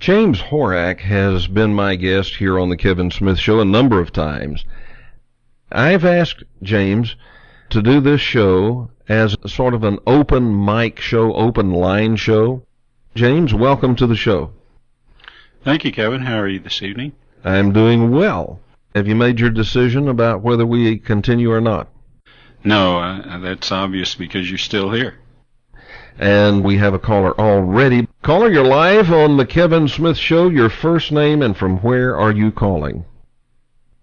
James Horak has been my guest here on the Kevin Smith Show a number of times. I've asked James to do this show as sort of an open mic show, open line show. James, welcome to the show. Thank you, Kevin. How are you this evening? I'm doing well. Have you made your decision about whether we continue or not? No, that's obvious because you're still here. And we have a caller already. Caller, you're live on the Kevin Smith Show. Your first name and from where are you calling?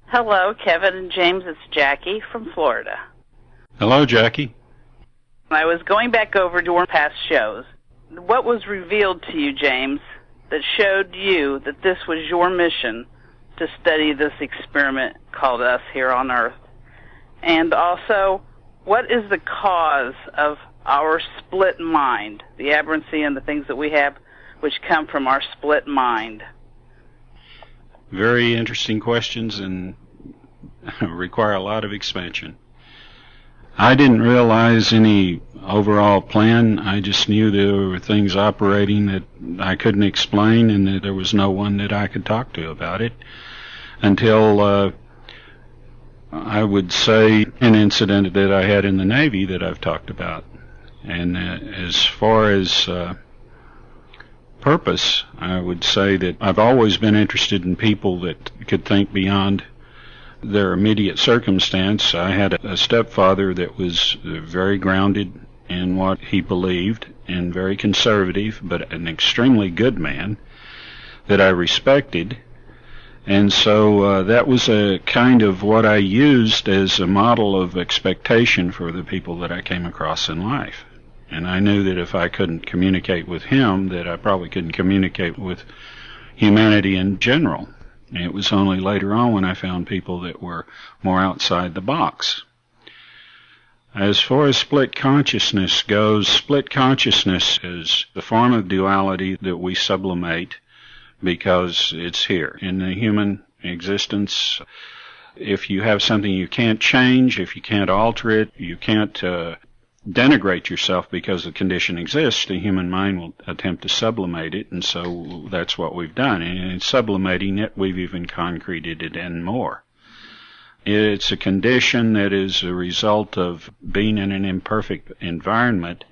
Hello, Kevin and James. It's Jackie from Florida. Hello, Jackie. I was going back over your past shows. What was revealed to you, James, that showed you that this was your mission to study this experiment called us here on Earth? And also, what is the cause of our split mind, the aberrancy and the things that we have which come from our split mind? Very interesting questions and require a lot of expansion. I didn't realize any overall plan. I just knew there were things operating that I couldn't explain and that there was no one that I could talk to about it until I would say an incident that I had in the Navy that I've talked about. And as far as purpose, I would say that I've always been interested in people that could think beyond their immediate circumstance. I had a stepfather that was very grounded in what he believed and very conservative, but an extremely good man that I respected. And so that was a kind of what I used as a model of expectation for the people that I came across in life. And I knew that if I couldn't communicate with him, that I probably couldn't communicate with humanity in general. And it was only later on when I found people that were more outside the box. As far as split consciousness goes, split consciousness is the form of duality that we sublimate because it's here in the human existence. If you have something you can't change, if you can't alter it, you can't denigrate yourself because the condition exists, the human mind will attempt to sublimate it, and so that's what we've done. And in sublimating it, we've even concreted it and more. It's a condition that is a result of being in an imperfect environment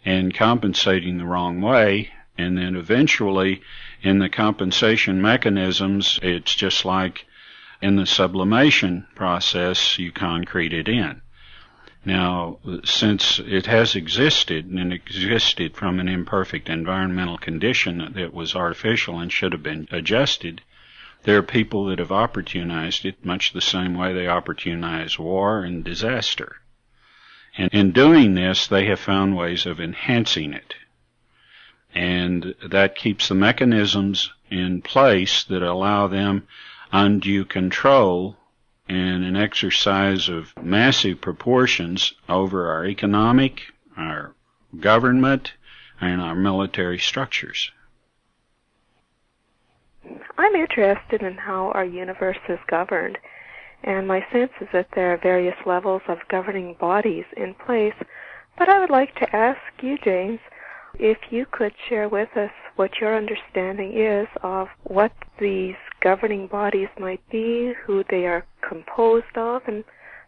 and compensating the wrong way, and then eventually in the compensation mechanisms, it's just like in the sublimation process, you concrete it in. Now, since it has existed, and it existed from an imperfect environmental condition that was artificial and should have been adjusted, there are people that have opportunized it much the same way they opportunize war and disaster. And in doing this, they have found ways of enhancing it. And that keeps the mechanisms in place that allow them undue control and an exercise of massive proportions over our economic, our government, and our military structures. I'm interested in how our universe is governed, and my sense is that there are various levels of governing bodies in place, but I would like to ask you, James, if you could share with us what your understanding is of what these governing bodies might be, who they are composed of, and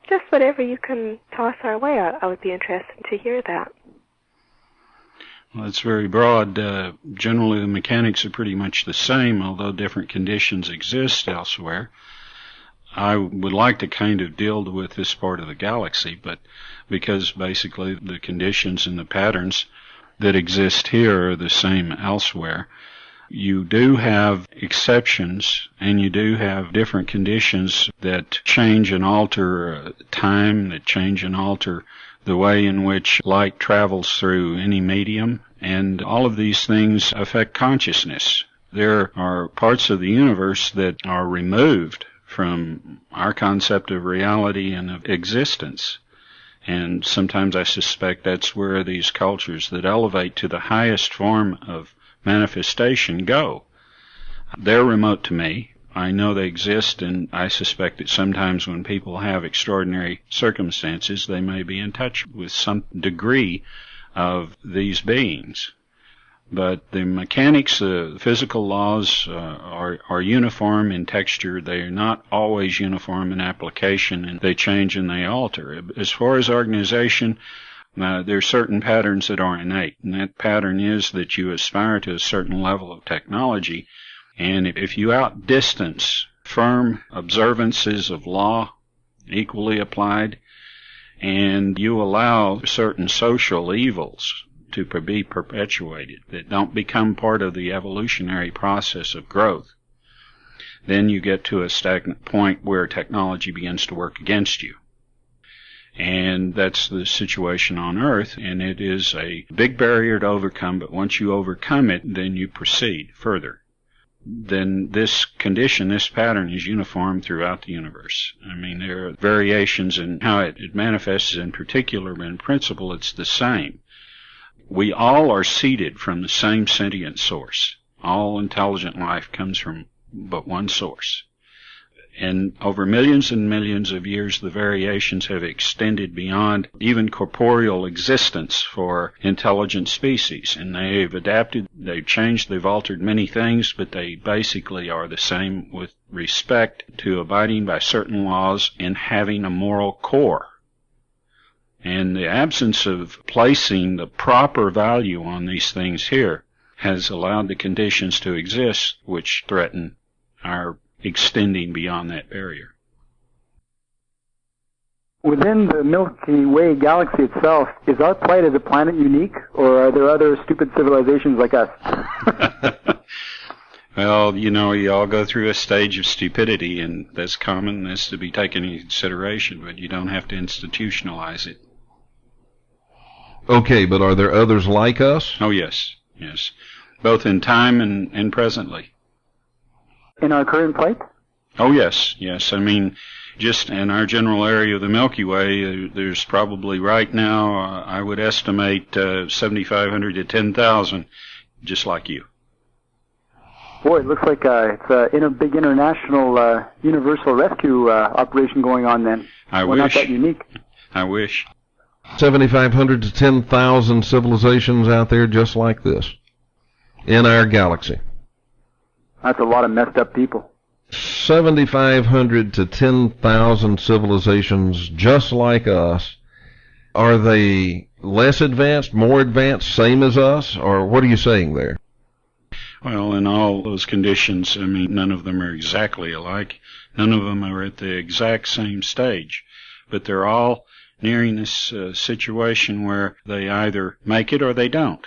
just whatever you can toss our way. I would be interested to hear that. Well, it's very broad. Generally, the mechanics are pretty much the same, although different conditions exist elsewhere. I would like to kind of deal with this part of the galaxy, but because basically the conditions and the patterns that exist here are the same elsewhere, you do have exceptions, and you do have different conditions that change and alter time, that change and alter the way in which light travels through any medium, and all of these things affect consciousness. There are parts of the universe that are removed from our concept of reality and of existence. And sometimes I suspect that's where these cultures that elevate to the highest form of manifestation go. They're remote to me. I know they exist, and I suspect that sometimes when people have extraordinary circumstances, they may be in touch with some degree of these beings. But the mechanics, the physical laws are uniform in texture. They are not always uniform in application, and they change and they alter. As far as organization, there are certain patterns that are innate, and that pattern is that you aspire to a certain level of technology, and if you outdistance firm observances of law equally applied, and you allow certain social evils to be perpetuated that don't become part of the evolutionary process of growth, then you get to a stagnant point where technology begins to work against you. And that's the situation on Earth, and it is a big barrier to overcome, but once you overcome it, then you proceed further. Then this condition, this pattern is uniform throughout the universe. I mean, there are variations in how it manifests in particular, but in principle it's the same. We all are seeded from the same sentient source. All intelligent life comes from but one source. And over millions and millions of years, the variations have extended beyond even corporeal existence for intelligent species. And they've adapted, they've changed, they've altered many things, but they basically are the same with respect to abiding by certain laws and having a moral core. And the absence of placing the proper value on these things here has allowed the conditions to exist which threaten our extending beyond that barrier. Within the Milky Way galaxy itself, is our plight as a planet unique, or are there other stupid civilizations like us? Well, you all go through a stage of stupidity, and that's common. That's to be taken into consideration, but you don't have to institutionalize it. Okay, but are there others like us? Oh, yes. Both in time and presently. In our current plight? Oh, yes. I mean, just in our general area of the Milky Way, there's probably right now, I would estimate 7,500 to 10,000, just like you. Boy, it looks like it's a big international universal rescue operation going on then. I wish. Not that unique. I wish. 7,500 to 10,000 civilizations out there just like this in our galaxy. That's a lot of messed up people. 7,500 to 10,000 civilizations just like us. Are they less advanced, more advanced, same as us, or what are you saying there? Well, in all those conditions, I mean, none of them are exactly alike. None of them are at the exact same stage. But they're all nearing this situation where they either make it or they don't.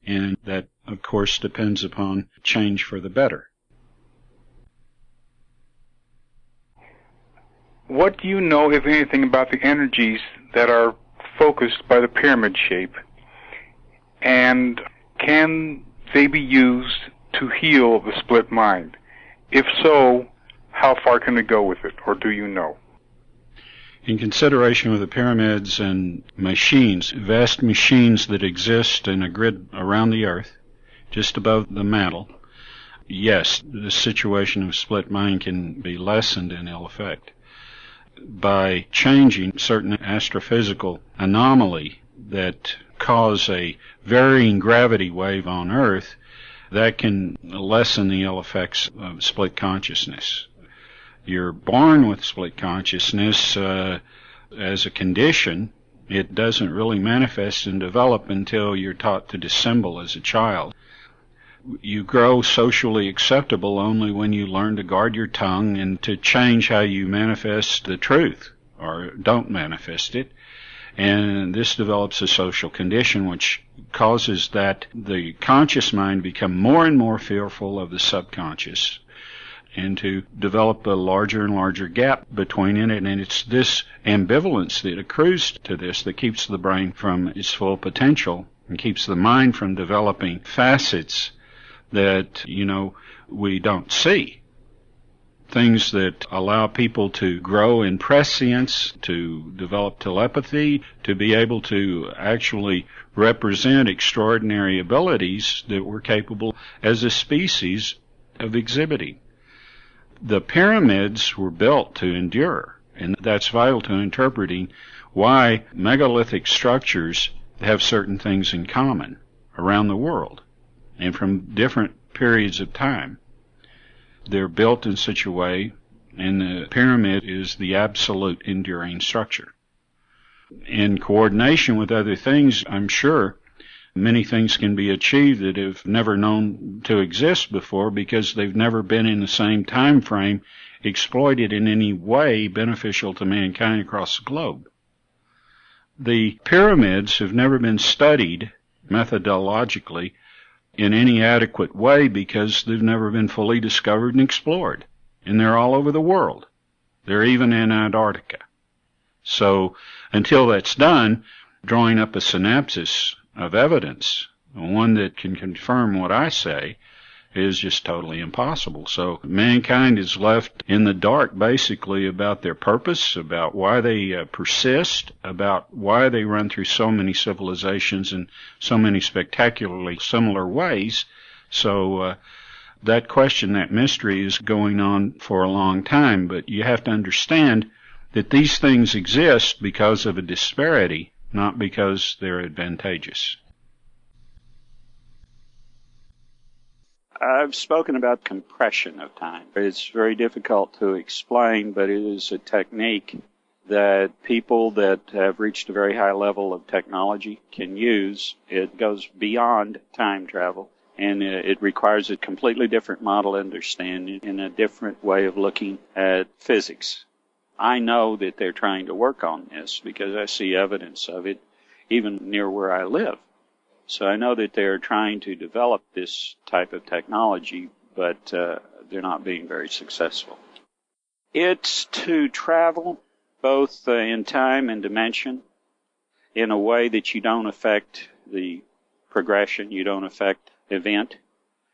And that, of course, depends upon change for the better. What do you know, if anything, about the energies that are focused by the pyramid shape? And can they be used to heal the split mind? If so, how far can it go with it, or do you know? In consideration with the pyramids and machines, vast machines that exist in a grid around the Earth, just above the mantle, yes, the situation of split mind can be lessened in ill effect by changing certain astrophysical anomaly that cause a varying gravity wave on Earth. That can lessen the ill effects of split consciousness. You're born with split consciousness as a condition. It doesn't really manifest and develop until you're taught to dissemble as a child. You grow socially acceptable only when you learn to guard your tongue and to change how you manifest the truth or don't manifest it. And this develops a social condition which causes that the conscious mind become more and more fearful of the subconscious and to develop a larger and larger gap between it. And it's this ambivalence that accrues to this that keeps the brain from its full potential and keeps the mind from developing facets that, we don't see. Things that allow people to grow in prescience, to develop telepathy, to be able to actually represent extraordinary abilities that we're capable as a species of exhibiting. The pyramids were built to endure, and that's vital to interpreting why megalithic structures have certain things in common around the world. and from different periods of time. They're built in such a way, and the pyramid is the absolute enduring structure. In coordination with other things, I'm sure many things can be achieved that have never known to exist before because they've never been in the same time frame exploited in any way beneficial to mankind across the globe. The pyramids have never been studied methodologically in any adequate way because they've never been fully discovered and explored. And they're all over the world. They're even in Antarctica. So until that's done, drawing up a synopsis of evidence, one that can confirm what I say, is just totally impossible. So mankind is left in the dark basically about their purpose, about why they persist, about why they run through so many civilizations in so many spectacularly similar ways. So that question, that mystery is going on for a long time, but you have to understand that these things exist because of a disparity, not because they're advantageous. I've spoken about compression of time. It's very difficult to explain, but it is a technique that people that have reached a very high level of technology can use. It goes beyond time travel, and it requires a completely different model understanding and a different way of looking at physics. I know that they're trying to work on this because I see evidence of it even near where I live. So I know that they're trying to develop this type of technology, but they're not being very successful. It's to travel both in time and dimension in a way that you don't affect the progression, you don't affect event.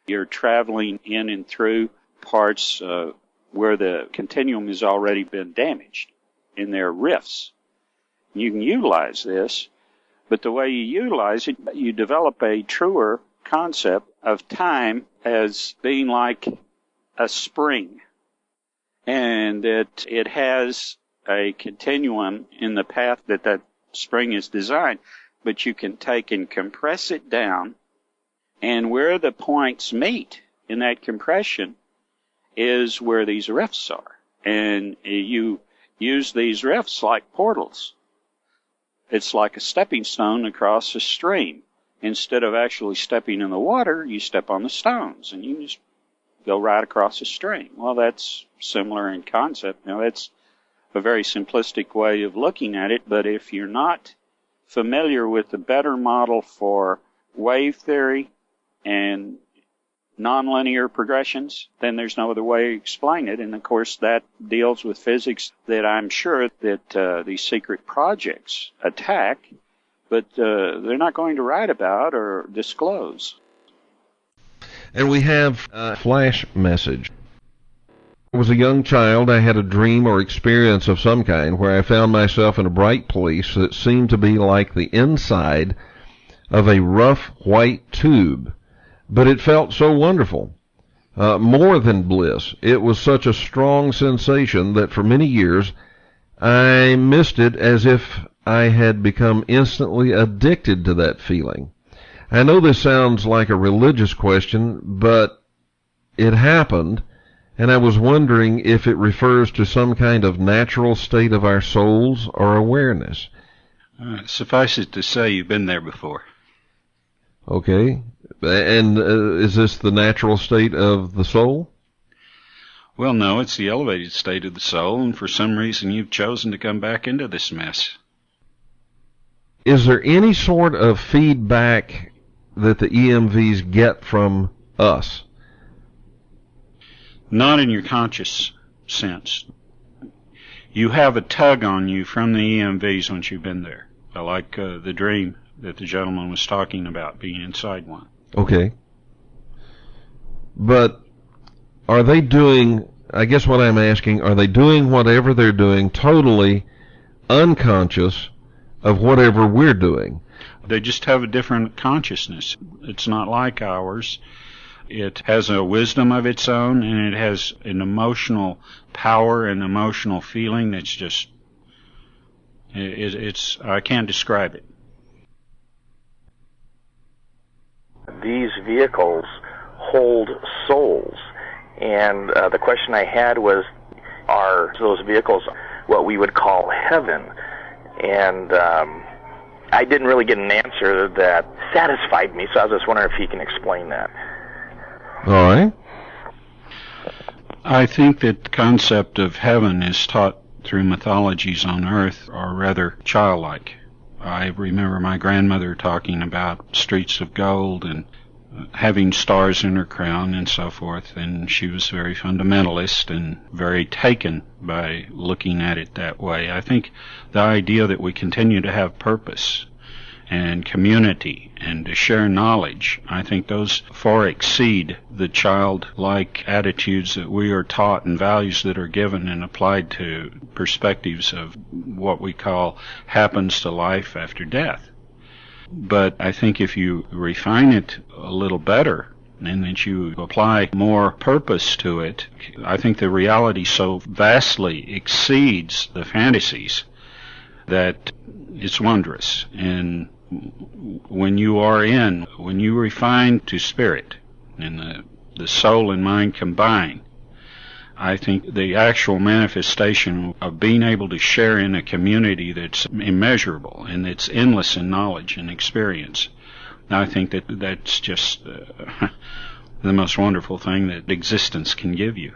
You're traveling in and through parts where the continuum has already been damaged, and there are rifts. You can utilize this, but the way you utilize it, you develop a truer concept of time as being like a spring, and that it has a continuum in the path that that spring is designed, but you can take and compress it down, and where the points meet in that compression is where these rifts are, and you use these rifts like portals. It's like a stepping stone across a stream. Instead of actually stepping in the water, you step on the stones, and you just go right across the stream. Well, that's similar in concept. Now, that's a very simplistic way of looking at it, but if you're not familiar with the better model for wave theory and nonlinear progressions, then there's no other way to explain it. And, of course, that deals with physics that I'm sure that these secret projects attack, but they're not going to write about or disclose. And we have a flash message. When I was a young child, I had a dream or experience of some kind where I found myself in a bright place that seemed to be like the inside of a rough white tube. But it felt so wonderful, more than bliss. It was such a strong sensation that for many years I missed it, as if I had become instantly addicted to that feeling. I know this sounds like a religious question, but it happened, and I was wondering if it refers to some kind of natural state of our souls or awareness. Suffice it to say, you've been there before. Okay. And is this the natural state of the soul? Well, no, it's the elevated state of the soul, and for some reason you've chosen to come back into this mess. Is there any sort of feedback that the EMVs get from us? Not in your conscious sense. You have a tug on you from the EMVs once you've been there, like the dream that the gentleman was talking about, being inside one. Okay. But are they doing, I guess what I'm asking, are they doing whatever they're doing totally unconscious of whatever we're doing? They just have a different consciousness. It's not like ours. It has a wisdom of its own, and it has an emotional power and emotional feeling that's just, I can't describe it. these vehicles hold souls. And the question I had was, are those vehicles what we would call heaven? And I didn't really get an answer that satisfied me, so I was just wondering if he can explain that. All right. I think that the concept of heaven is taught through mythologies on Earth are rather childlike. I remember my grandmother talking about streets of gold and having stars in her crown and so forth, and she was very fundamentalist and very taken by looking at it that way. I think the idea that we continue to have purpose and community and to share knowledge, I think those far exceed the childlike attitudes that we are taught and values that are given and applied to perspectives of what we call happens to life after death. But I think if you refine it a little better and that you apply more purpose to it, I think the reality so vastly exceeds the fantasies that it's wondrous. And when you refine to spirit and the soul and mind combine, I think the actual manifestation of being able to share in a community that's immeasurable and that's endless in knowledge and experience, I think that's just the most wonderful thing that existence can give you.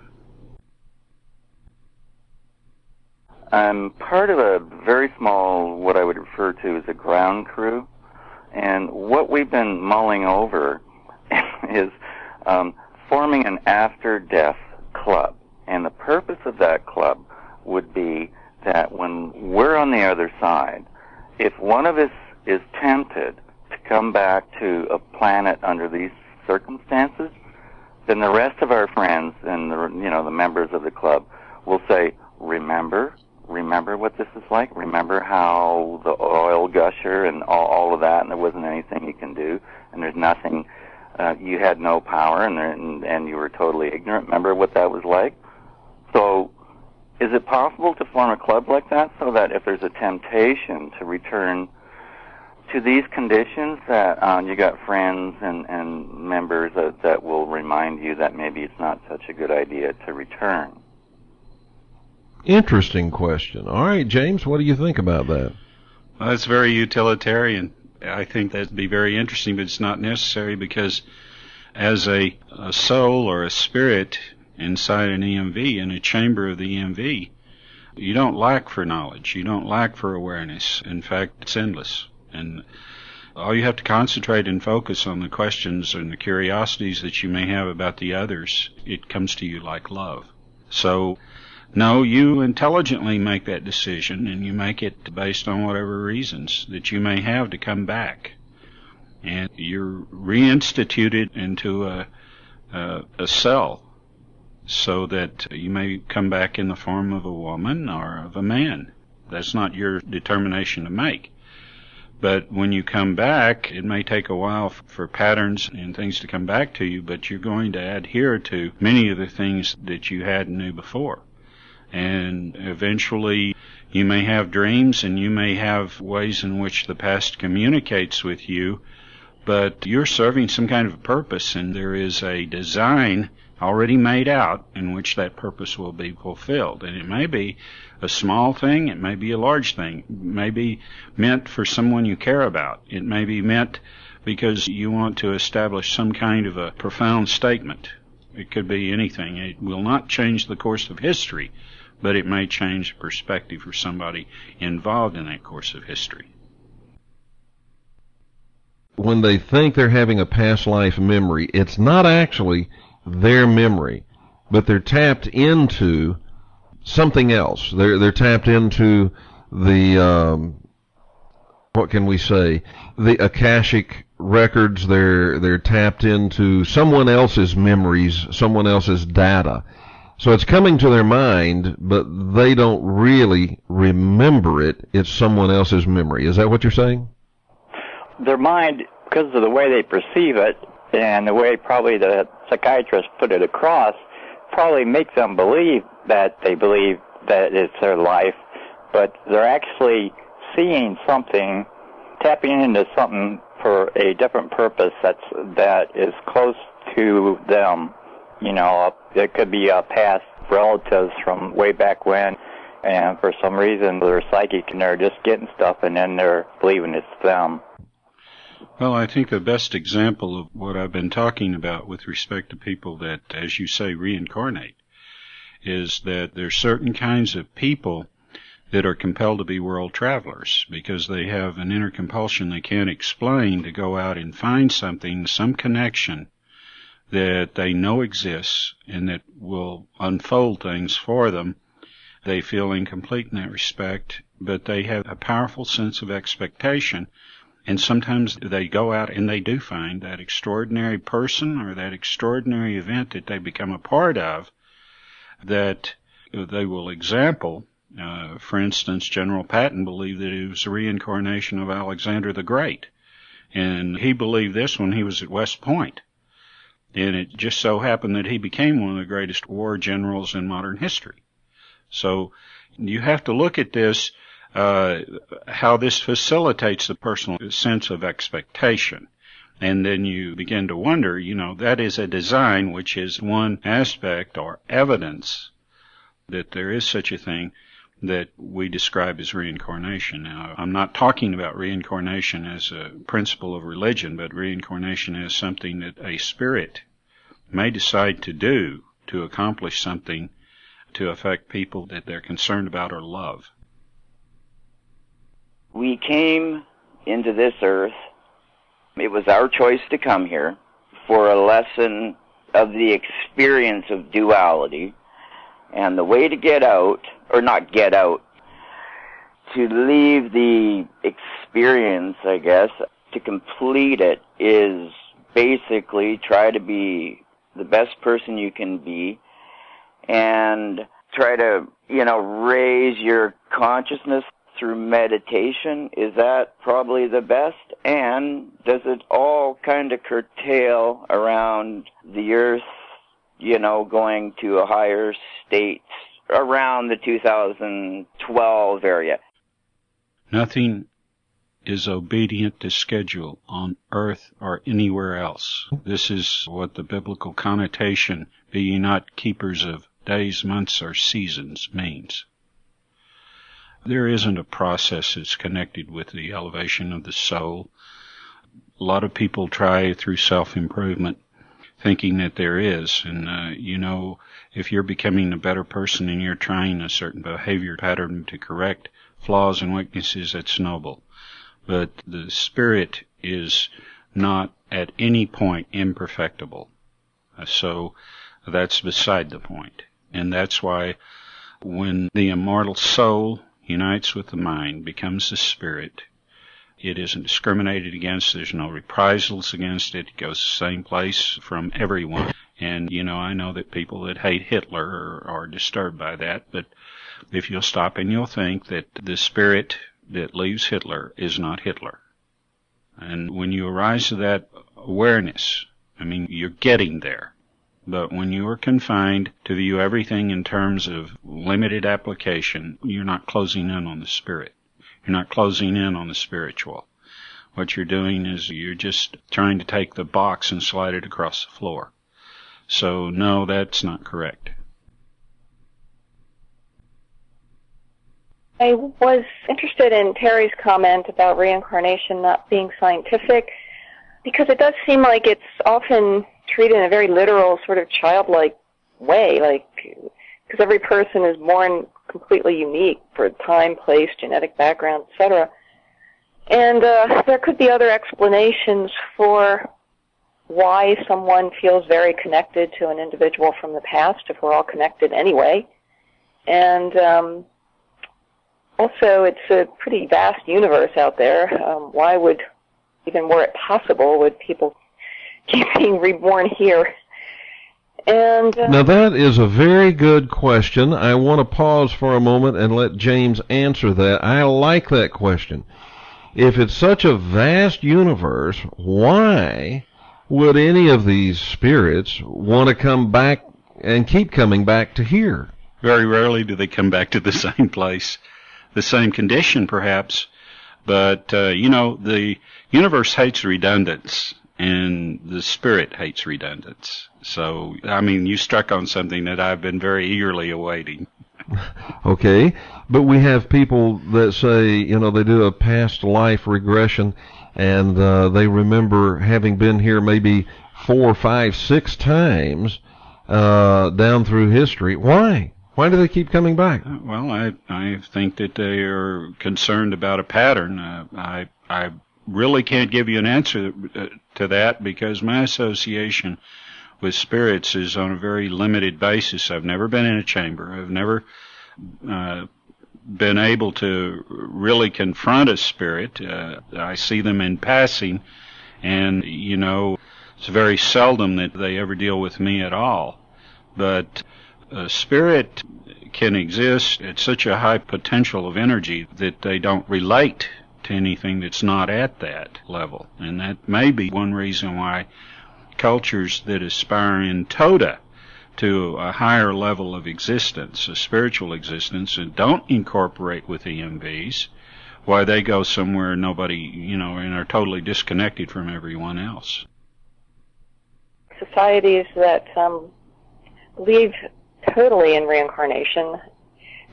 I'm part of a very small, what I would refer to as a ground crew, and what we've been mulling over is forming an after-death club. And the purpose of that club would be that when we're on the other side, if one of us is tempted to come back to a planet under these circumstances, then the rest of our friends and the members of the club will say, remember what this is like? Remember how the oil gusher and all of that, and there wasn't anything you can do, and there's nothing, you had no power, and you were totally ignorant. Remember what that was like? So is it possible to form a club like that so that if there's a temptation to return to these conditions, that you got friends and members that will remind you that maybe it's not such a good idea to return? Interesting question. All right, James, what do you think about that? Well, that's very utilitarian. I think that'd be very interesting, but it's not necessary, because as a soul or a spirit inside an EMV, in a chamber of the EMV, you don't lack for knowledge. You don't lack for awareness. In fact, it's endless. And all you have to concentrate and focus on the questions and the curiosities that you may have about the others. It comes to you like love. So, no, you intelligently make that decision, and you make it based on whatever reasons that you may have to come back. And you're reinstituted into a cell, so that you may come back in the form of a woman or of a man. That's not your determination to make. But when you come back, it may take a while for patterns and things to come back to you, but you're going to adhere to many of the things that you had and knew before. And eventually you may have dreams, and you may have ways in which the past communicates with you, but you're serving some kind of a purpose, and there is a design already made out in which that purpose will be fulfilled. And it may be a small thing, it may be a large thing, it may be meant for someone you care about, it may be meant because you want to establish some kind of a profound statement. It could be anything. It will not change the course of history, but it may change the perspective for somebody involved in that course of history. When they think they're having a past life memory, it's not actually their memory, but they're tapped into something else. They're tapped into the what can we say? The Akashic records. They're tapped into someone else's memories, someone else's data. So it's coming to their mind, but they don't really remember it. It's someone else's memory. Is that what you're saying? Their mind, because of the way they perceive it and the way probably the psychiatrist put it across, probably makes them believe that it's their life, but they're actually seeing something, tapping into something for a different purpose that is close to them. You know, it could be past relatives from way back when, and for some reason they're psychic and they're just getting stuff and then they're believing it's them. Well, I think the best example of what I've been talking about with respect to people that, as you say, reincarnate, is that there's certain kinds of people that are compelled to be world travelers because they have an inner compulsion they can't explain to go out and find something, some connection that they know exists and that will unfold things for them. They feel incomplete in that respect, but they have a powerful sense of expectation. And sometimes they go out and they do find that extraordinary person or that extraordinary event that they become a part of that they will example. For instance, General Patton believed that it was a reincarnation of Alexander the Great. And he believed this when he was at West Point. And it just so happened that he became one of the greatest war generals in modern history. So you have to look at this, how this facilitates the personal sense of expectation. And then you begin to wonder, you know, that is a design which is one aspect or evidence that there is such a thing that we describe as reincarnation. Now, I'm not talking about reincarnation as a principle of religion, but reincarnation as something that a spirit may decide to do to accomplish something to affect people that they're concerned about or love. We came into this earth. It was our choice to come here for a lesson of the experience of duality. And the way to get out, or not get out, to leave the experience, I guess, to complete it, is basically try to be the best person you can be and try to, you know, raise your consciousness through meditation. Is that probably the best? And does it all kind of curtail around the earth, you know, going to a higher state around the 2012 area? Nothing is obedient to schedule on earth or anywhere else. This is what the biblical connotation, be ye not keepers of days, months, or seasons, means. There isn't a process that's connected with the elevation of the soul. A lot of people try through self-improvement thinking that there is. And, you know, if you're becoming a better person and you're trying a certain behavior pattern to correct flaws and weaknesses, that's noble. But the spirit is not at any point imperfectible. So that's beside the point. And that's why when the immortal soul unites with the mind, becomes the spirit, it isn't discriminated against. There's no reprisals against it. It goes the same place from everyone. And, you know, I know that people that hate Hitler are disturbed by that. But if you'll stop and you'll think that the spirit that leaves Hitler is not Hitler. And when you arise to that awareness, I mean, you're getting there. But when you are confined to view everything in terms of limited application, you're not closing in on the spirit. You're not closing in on the spiritual. What you're doing is you're just trying to take the box and slide it across the floor. So, no, that's not correct. I was interested in Terry's comment about reincarnation not being scientific, because it does seem like it's often treated in a very literal, sort of childlike way, like, because every person is born completely unique for time, place, genetic background, etc. And there could be other explanations for why someone feels very connected to an individual from the past, if we're all connected anyway. And also, it's a pretty vast universe out there. Why would, even were it possible, would people keep being reborn here? And now that is a very good question. I want to pause for a moment and let James answer that. I like that question. If it's such a vast universe, why would any of these spirits want to come back and keep coming back to here? Very rarely do they come back to the same place, the same condition perhaps, But, the universe hates redundance, and the spirit hates redundance. So, you struck on something that I've been very eagerly awaiting. Okay, but we have people that say, they do a past life regression, and they remember having been here maybe 4, 5, 6 times down through history. Why? Why do they keep coming back? Well, I think that they are concerned about a pattern. I really can't give you an answer to that because my association with spirits is on a very limited basis. I've never been in a chamber. I've never been able to really confront a spirit. I see them in passing, and, it's very seldom that they ever deal with me at all. But a spirit can exist at such a high potential of energy that they don't relate to anything that's not at that level. And that may be one reason why cultures that aspire in tota to a higher level of existence, a spiritual existence, and don't incorporate with EMVs, why they go somewhere nobody, and are totally disconnected from everyone else. Societies that believe totally in reincarnation,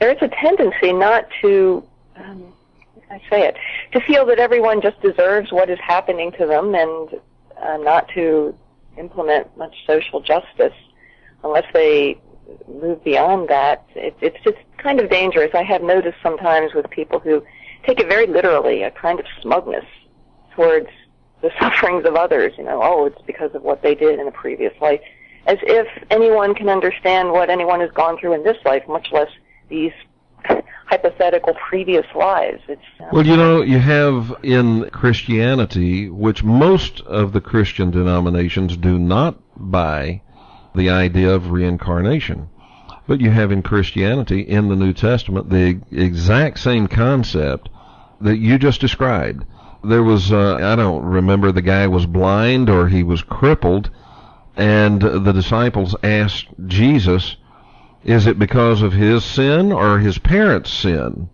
there is a tendency not to, to feel that everyone just deserves what is happening to them and not to implement much social justice unless they move beyond that. It's just kind of dangerous. I have noticed sometimes with people who take it very literally, a kind of smugness towards the sufferings of others, it's because of what they did in a previous life, as if anyone can understand what anyone has gone through in this life, much less these hypothetical previous lives. Well, you have in Christianity, which most of the Christian denominations do not buy the idea of reincarnation, but you have in Christianity, in the New Testament, the exact same concept that you just described. There was, I don't remember, the guy was blind or he was crippled, and the disciples asked Jesus, is it because of his sin or his parents' sin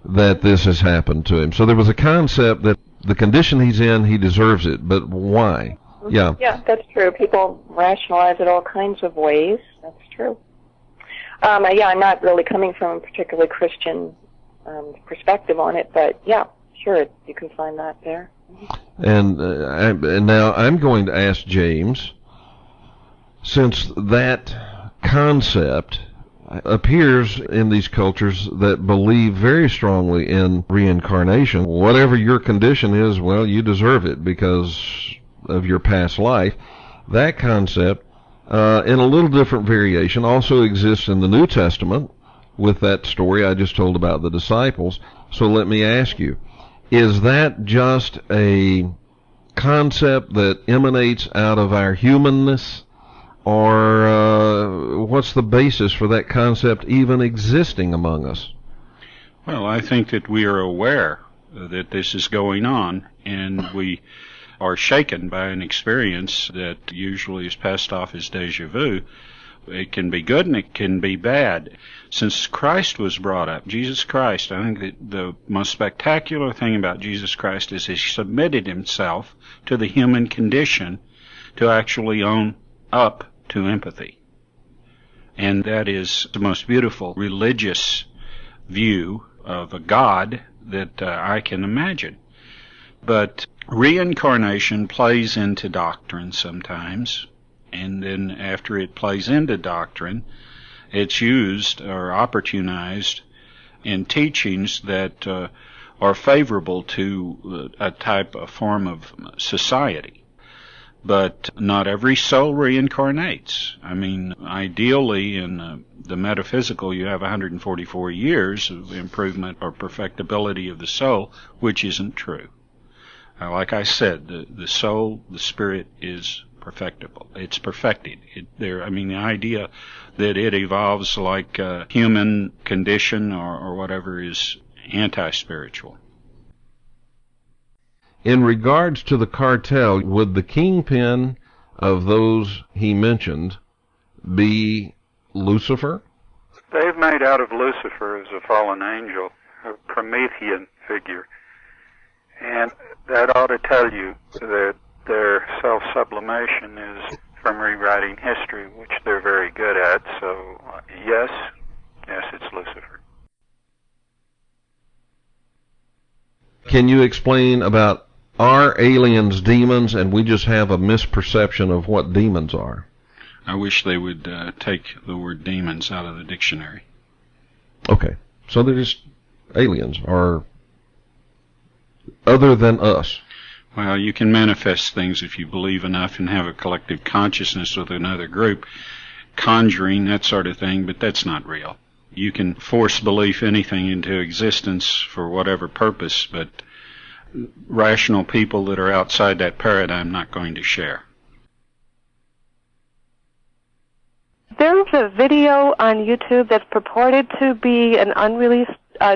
that this has happened to him? So there was a concept that the condition he's in, he deserves it, but why? Yeah. Yeah, that's true. People rationalize it all kinds of ways. That's true. I'm not really coming from a particularly Christian perspective on it, but yeah, sure, you can find that there. And now I'm going to ask James, since that concept appears in these cultures that believe very strongly in reincarnation, whatever your condition is, well, you deserve it because of your past life. That concept, in a little different variation, also exists in the New Testament with that story I just told about the disciples. So let me ask you, is that just a concept that emanates out of our humanness, or what's the basis for that concept even existing among us? Well, I think that we are aware that this is going on, and we are shaken by an experience that usually is passed off as deja vu. It can be good and it can be bad. Since Christ was brought up, Jesus Christ, I think that the most spectacular thing about Jesus Christ is he submitted himself to the human condition to actually own up to empathy. And that is the most beautiful religious view of a God that I can imagine. But reincarnation plays into doctrine sometimes, and then after it plays into doctrine, it's used or opportunized in teachings that are favorable to a form of society. But not every soul reincarnates. Ideally in the metaphysical you have 144 years of improvement or perfectibility of the soul, which isn't true. Like I said, the soul, the spirit is perfectible. It's perfected. The idea that it evolves like a human condition or whatever is anti-spiritual. In regards to the cartel, would the kingpin of those he mentioned be Lucifer? They've made out of Lucifer as a fallen angel, a Promethean figure. And that ought to tell you that their self-sublimation is from rewriting history, which they're very good at. So, yes, it's Lucifer. Can you explain about, are aliens demons, and we just have a misperception of what demons are? I wish they would take the word demons out of the dictionary. Okay, so they're just aliens, or other than us. Well, you can manifest things if you believe enough and have a collective consciousness with another group, conjuring, that sort of thing, but that's not real. You can force belief anything into existence for whatever purpose, but rational people that are outside that paradigm not going to share. There's a video on YouTube that's purported to be an unreleased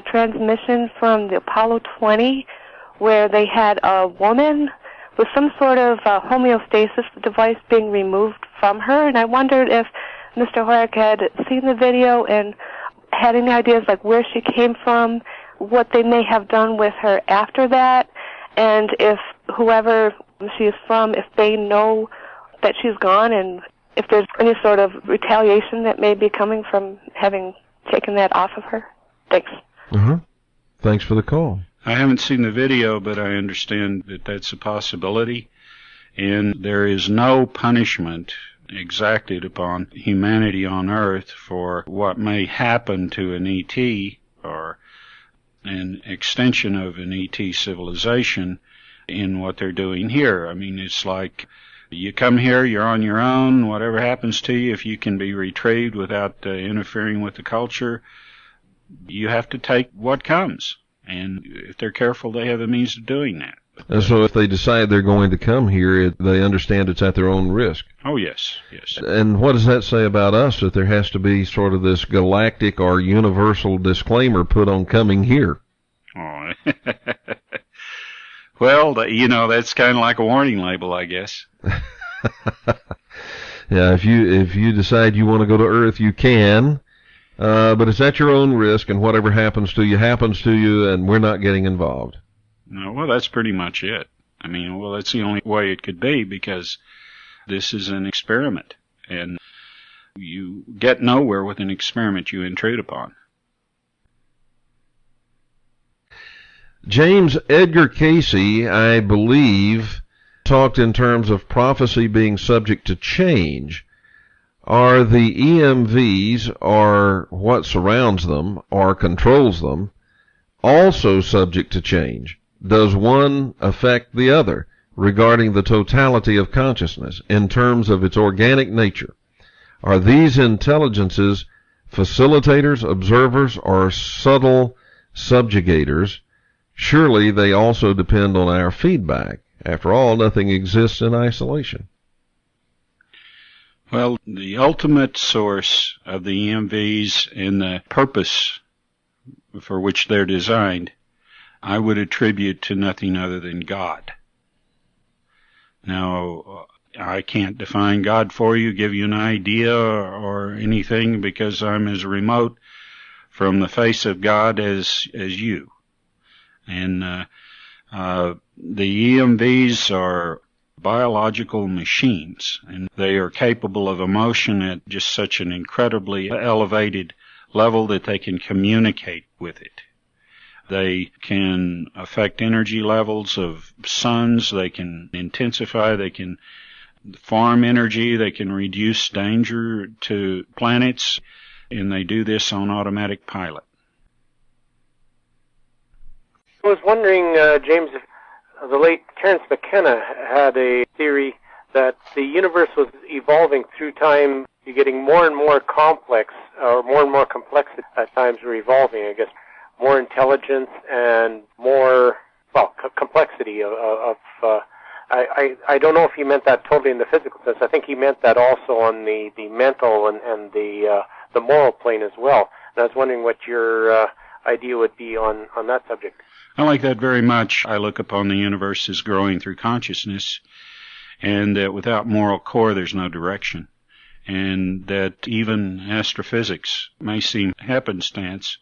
transmission from the Apollo 20, where they had a woman with some sort of homeostasis device being removed from her, and I wondered if Mr. Horak had seen the video and had any ideas like where she came from, what they may have done with her after that, and if whoever she is from, if they know that she's gone, and if there's any sort of retaliation that may be coming from having taken that off of her. Thanks. Thanks for the call. I haven't seen the video, but I understand that that's a possibility, and there is no punishment exacted upon humanity on Earth for what may happen to an ET or an extension of an ET civilization in what they're doing here. I mean, it's like you come here, you're on your own, whatever happens to you, if you can be retrieved without interfering with the culture, you have to take what comes. And if they're careful, they have the means of doing that. And so if they decide they're going to come here, they understand it's at their own risk. Oh, yes, yes. And what does that say about us, that there has to be sort of this galactic or universal disclaimer put on coming here? Oh, well, that's kind of like a warning label, I guess. Yeah, if you decide you want to go to Earth, you can. But it's at your own risk, and whatever happens to you, and we're not getting involved. No, well, that's pretty much it. I mean, well, that's the only way it could be, because this is an experiment, and you get nowhere with an experiment you intrude upon. James Edgar Casey, I believe, talked in terms of prophecy being subject to change. Are the EMVs, or what surrounds them, or controls them, also subject to change? Does one affect the other regarding the totality of consciousness in terms of its organic nature? Are these intelligences facilitators, observers, or subtle subjugators? Surely they also depend on our feedback. After all, nothing exists in isolation. Well, the ultimate source of the EMVs and the purpose for which they're designed, I would attribute to nothing other than God. Now, I can't define God for you, give you an idea or anything, because I'm as remote from the face of God as you. And the EMVs are biological machines, and they are capable of emotion at just such an incredibly elevated level that they can communicate with it. They can affect energy levels of suns, they can intensify, they can farm energy, they can reduce danger to planets, and they do this on automatic pilot. I was wondering, James, if the late Terence McKenna had a theory that the universe was evolving through time. You're getting more and more complex, or more and more complex at times we're evolving, I guess. More intelligence and more, complexity of I don't know if he meant that totally in the physical sense. I think he meant that also on the mental and the moral plane as well. And I was wondering what your idea would be on that subject. I like that very much. I look upon the universe as growing through consciousness, and that without moral core there's no direction, and that even astrophysics may seem happenstance,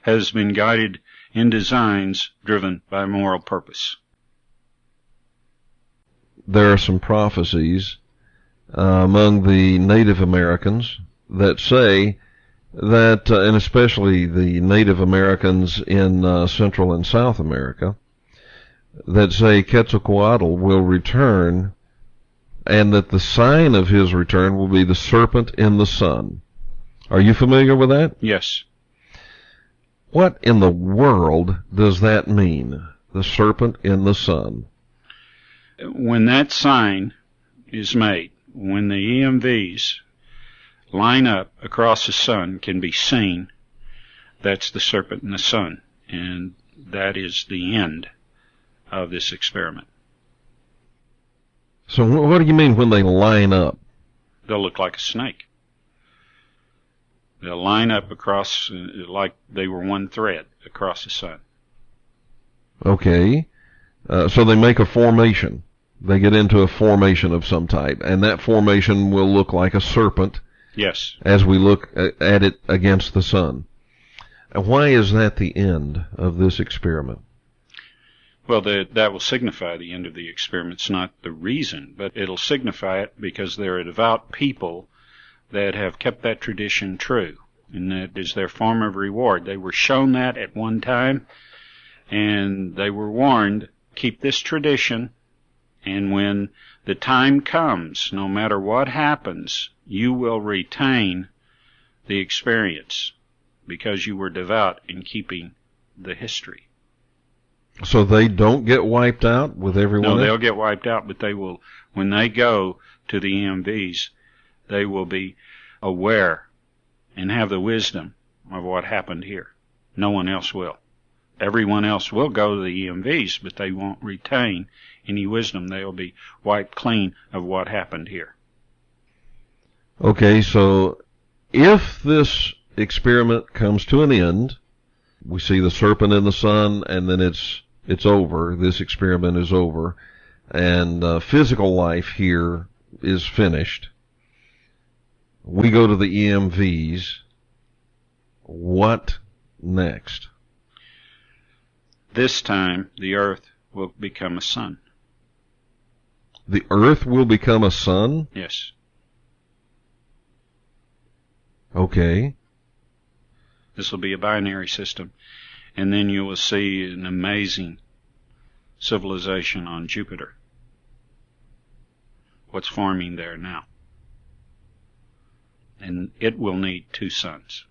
has been guided in designs driven by moral purpose. There are some prophecies among the Native Americans that say that, and especially the Native Americans in Central and South America, that say Quetzalcoatl will return, and that the sign of his return will be the serpent in the sun. Are you familiar with that? Yes. What in the world does that mean, the serpent in the sun? When that sign is made, when the EMVs line up across the sun, can be seen, that's the serpent in the sun, and that is the end of this experiment. So what do you mean when they line up? They'll look like a snake. They'll line up across, like they were one thread across the sun. Okay. So they make a formation. They get into a formation of some type, and that formation will look like a serpent. Yes. As we look at it against the sun. And why is that the end of this experiment? Well, that will signify the end of the experiment. It's not the reason, but it'll signify it because there are devout people that have kept that tradition true, and that is their form of reward. They were shown that at one time, and they were warned, keep this tradition, and when the time comes, no matter what happens, you will retain the experience because you were devout in keeping the history. So they don't get wiped out with everyone else? No, they'll get wiped out, but they will, when they go to the EMVs, they will be aware and have the wisdom of what happened here. No one else will. Everyone else will go to the EMVs, but they won't retain any wisdom. They'll be wiped clean of what happened here. Okay, so if this experiment comes to an end, we see the serpent in the sun, and then it's over. This experiment is over, and physical life here is finished. We go to the EMVs. What next? This time, the Earth will become a sun. The Earth will become a sun? Yes. Okay. This will be a binary system. And then you will see an amazing civilization on Jupiter. What's forming there now. And it will need 2 suns.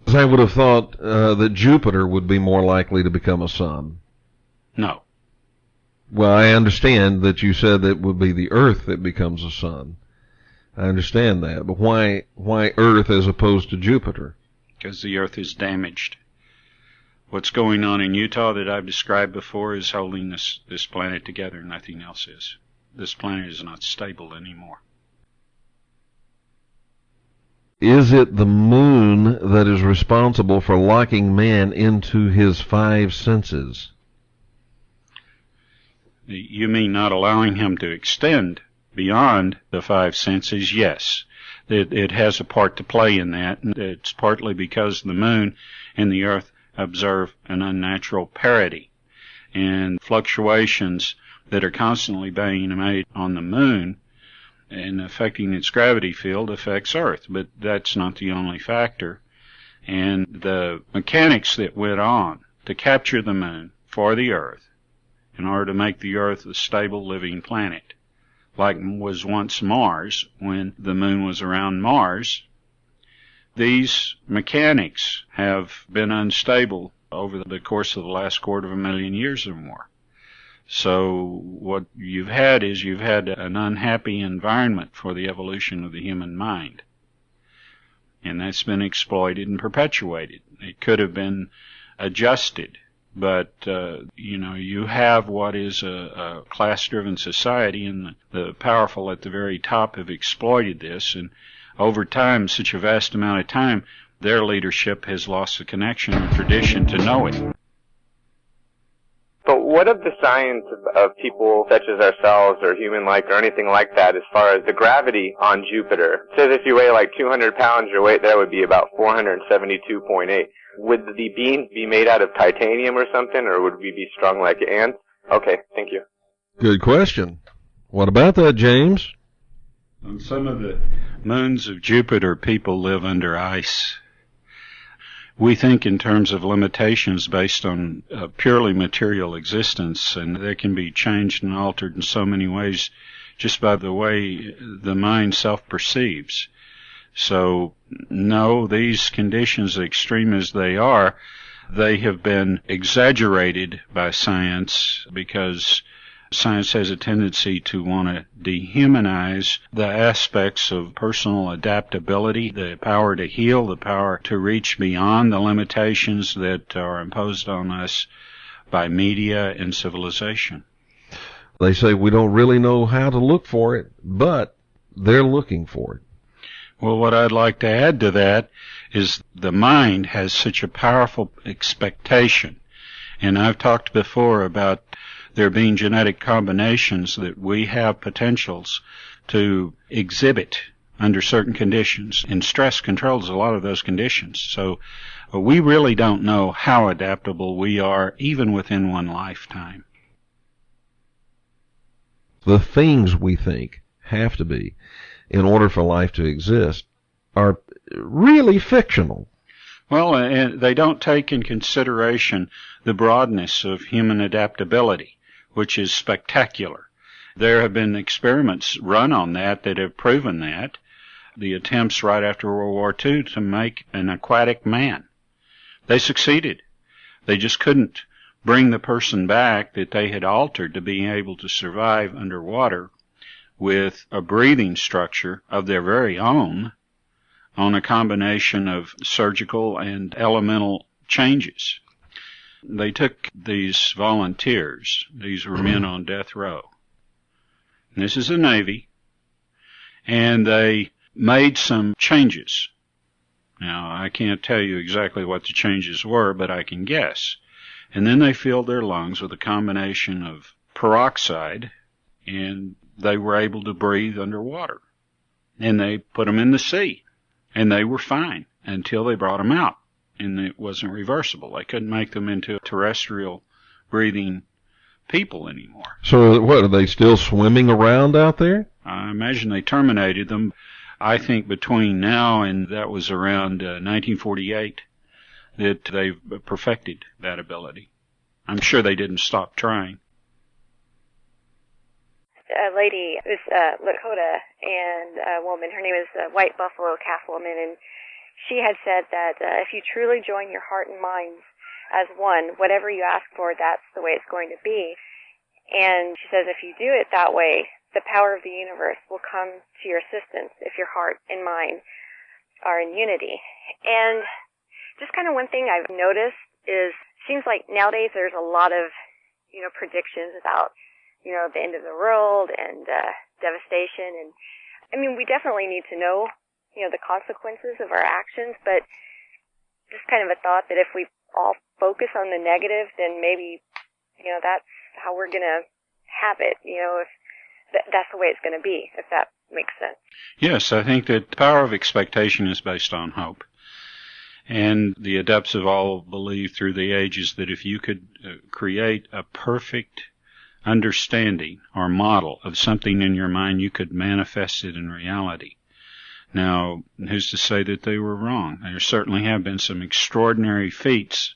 I would have thought that Jupiter would be more likely to become a sun. No. Well, I understand that you said that it would be the Earth that becomes a sun. I understand that. But why Earth as opposed to Jupiter? Because the Earth is damaged. What's going on in Utah that I've described before is holding this planet together. Nothing else is. This planet is not stable anymore. Is it the moon that is responsible for locking man into his 5 senses? You mean not allowing him to extend beyond the 5 senses? Yes. It has a part to play in that. It's partly because the moon and the Earth observe an unnatural parity. And fluctuations that are constantly being made on the moon and affecting its gravity field affects Earth, but that's not the only factor. And the mechanics that went on to capture the moon for the Earth in order to make the Earth a stable living planet, like was once Mars when the moon was around Mars, these mechanics have been unstable over the course of the last 250,000 years or more. So what you've had is you've had an unhappy environment for the evolution of the human mind. And that's been exploited and perpetuated. It could have been adjusted, but, you have what is a class-driven society, and the powerful at the very top have exploited this, and over time, such a vast amount of time, their leadership has lost the connection and tradition to know it. But what of the science of people such as ourselves or human-like or anything like that as far as the gravity on Jupiter? It says if you weigh like 200 pounds, your weight there would be about 472.8. Would the beams be made out of titanium or something, or would we be strung like ants? Okay, thank you. Good question. What about that, James? On some of the moons of Jupiter, people live under ice. We think in terms of limitations based on purely material existence, and they can be changed and altered in so many ways just by the way the mind self-perceives. So, no, these conditions, extreme as they are, they have been exaggerated by science because science has a tendency to want to dehumanize the aspects of personal adaptability, the power to heal, the power to reach beyond the limitations that are imposed on us by media and civilization. They say we don't really know how to look for it, but they're looking for it. Well, what I'd like to add to that is the mind has such a powerful expectation. And I've talked before about there being genetic combinations that we have potentials to exhibit under certain conditions, and stress controls a lot of those conditions. So we really don't know how adaptable we are, even within one lifetime. The things we think have to be, in order for life to exist, are really fictional. Well, and they don't take in consideration the broadness of human adaptability, which is spectacular. There have been experiments run on that have proven that. The attempts right after World War II to make an aquatic man. They succeeded. They just couldn't bring the person back that they had altered to being able to survive underwater with a breathing structure of their very own on a combination of surgical and elemental changes. They took these volunteers, these were men on death row. And this is the Navy, and they made some changes. Now, I can't tell you exactly what the changes were, but I can guess. And then they filled their lungs with a combination of peroxide, and they were able to breathe underwater. And they put them in the sea, and they were fine until they brought them out. And it wasn't reversible. They couldn't make them into terrestrial breathing people anymore. So what, are they still swimming around out there? I imagine they terminated them. I think between now and that was around 1948 that they've perfected that ability. I'm sure they didn't stop trying. A lady is Lakota, and a woman, her name is White Buffalo Castleman, and she had said that if you truly join your heart and minds as one, whatever you ask for, that's the way it's going to be. And she says if you do it that way, the power of the universe will come to your assistance if your heart and mind are in unity. And just kind of one thing I've noticed is, seems like nowadays there's a lot of, predictions about, the end of the world and devastation. And I mean, we definitely need to know the consequences of our actions, but just kind of a thought that if we all focus on the negative, then maybe, that's how we're going to have it, if that's the way it's going to be, if that makes sense. Yes, I think that the power of expectation is based on hope. And the adepts have all believed through the ages that if you could create a perfect understanding or model of something in your mind, you could manifest it in reality. Now, who's to say that they were wrong? There certainly have been some extraordinary feats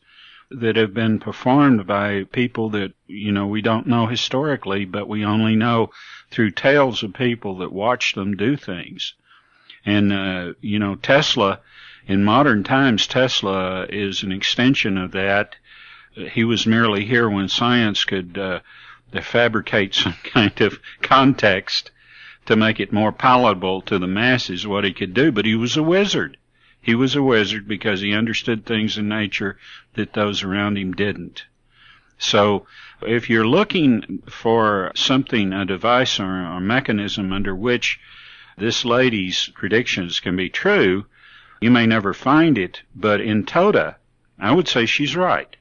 that have been performed by people that, we don't know historically, but we only know through tales of people that watched them do things. And, Tesla, in modern times, Tesla is an extension of that. He was merely here when science could fabricate some kind of context to make it more palatable to the masses what he could do, but he was a wizard. He was a wizard because he understood things in nature that those around him didn't. So if you're looking for something, a device or a mechanism under which this lady's predictions can be true, you may never find it, but in tota, I would say she's right.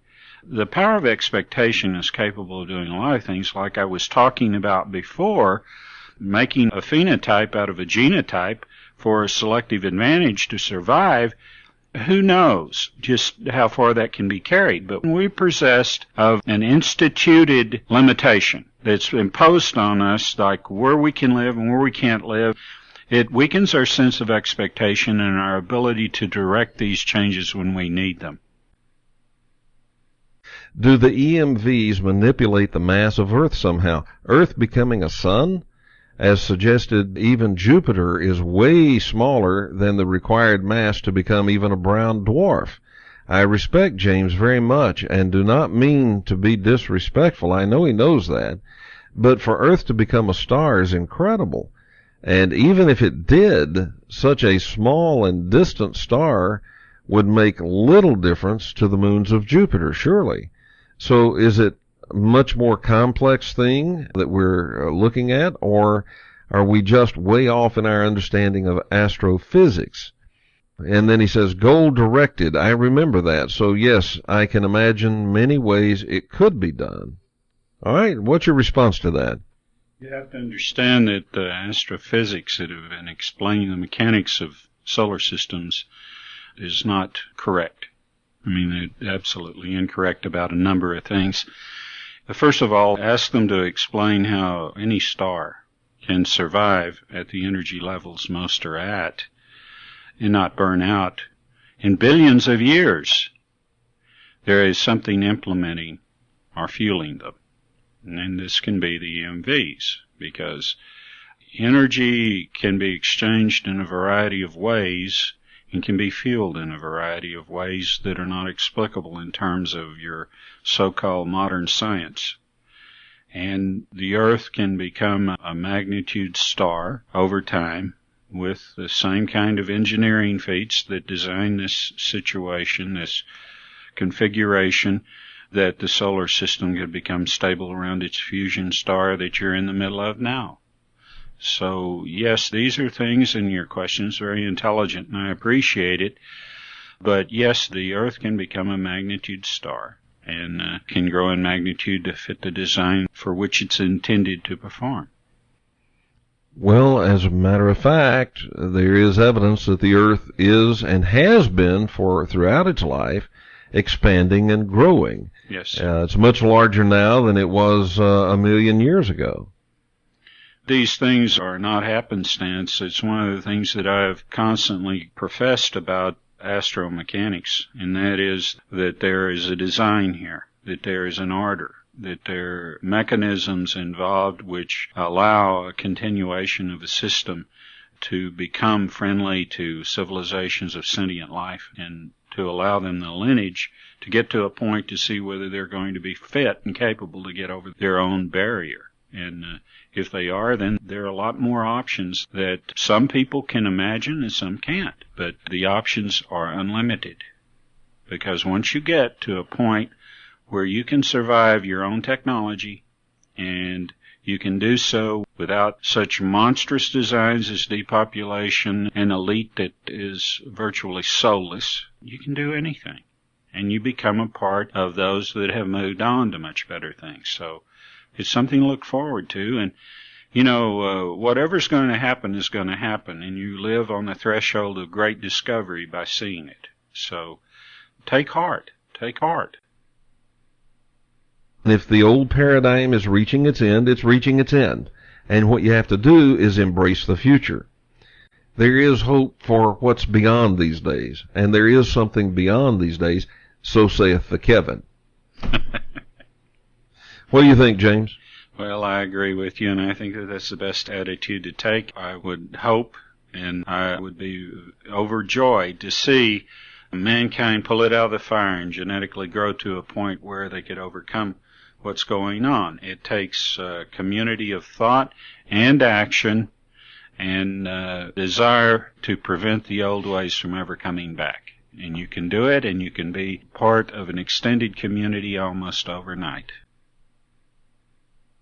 The power of expectation is capable of doing a lot of things, like I was talking about before, making a phenotype out of a genotype for a selective advantage to survive. Who knows just how far that can be carried? But when we're possessed of an instituted limitation that's imposed on us, like where we can live and where we can't live, it weakens our sense of expectation and our ability to direct these changes when we need them. Do the EMVs manipulate the mass of Earth somehow? Earth becoming a sun? As suggested, even Jupiter is way smaller than the required mass to become even a brown dwarf. I respect James very much and do not mean to be disrespectful. I know he knows that. But for Earth to become a star is incredible. And even if it did, such a small and distant star would make little difference to the moons of Jupiter, surely. So is it a much more complex thing that we're looking at, or are we just way off in our understanding of astrophysics? And then he says, goal-directed. I remember that. So, yes, I can imagine many ways it could be done. All right, what's your response to that? You have to understand that the astrophysics that have been explaining the mechanics of solar systems is not correct. I mean, they're absolutely incorrect about a number of things. First of all, ask them to explain how any star can survive at the energy levels most are at and not burn out in billions of years. There is something implementing or fueling them. And this can be the EMVs, because energy can be exchanged in a variety of ways and can be fueled in a variety of ways that are not explicable in terms of your so-called modern science. And the Earth can become a magnitude star over time with the same kind of engineering feats that design this situation, this configuration, that the solar system could become stable around its fusion star that you're in the middle of now. So, yes, these are things, and your question is very intelligent, and I appreciate it. But, yes, the Earth can become a magnitude star and can grow in magnitude to fit the design for which it's intended to perform. Well, as a matter of fact, there is evidence that the Earth is and has been throughout its life expanding and growing. Yes. It's much larger now than it was a million years ago. These things are not happenstance. It's one of the things that I've constantly professed about astromechanics, and that is that there is a design here, that there is an order, that there are mechanisms involved which allow a continuation of a system to become friendly to civilizations of sentient life and to allow them the lineage to get to a point to see whether they're going to be fit and capable to get over their own barrier. And if they are, then there are a lot more options that some people can imagine and some can't. But the options are unlimited. Because once you get to a point where you can survive your own technology and you can do so without such monstrous designs as depopulation and elite that is virtually soulless, you can do anything. And you become a part of those that have moved on to much better things. So it's something to look forward to. And, you know, whatever's going to happen is going to happen. And you live on the threshold of great discovery by seeing it. So take heart. Take heart. If the old paradigm is reaching its end, it's reaching its end. And what you have to do is embrace the future. There is hope for what's beyond these days. And there is something beyond these days, so saith the Kevin. What do you think, James? Well, I agree with you, and I think that that's the best attitude to take. I would hope, and I would be overjoyed to see mankind pull it out of the fire and genetically grow to a point where they could overcome what's going on. It takes a community of thought and action and desire to prevent the old ways from ever coming back. And you can do it, and you can be part of an extended community almost overnight.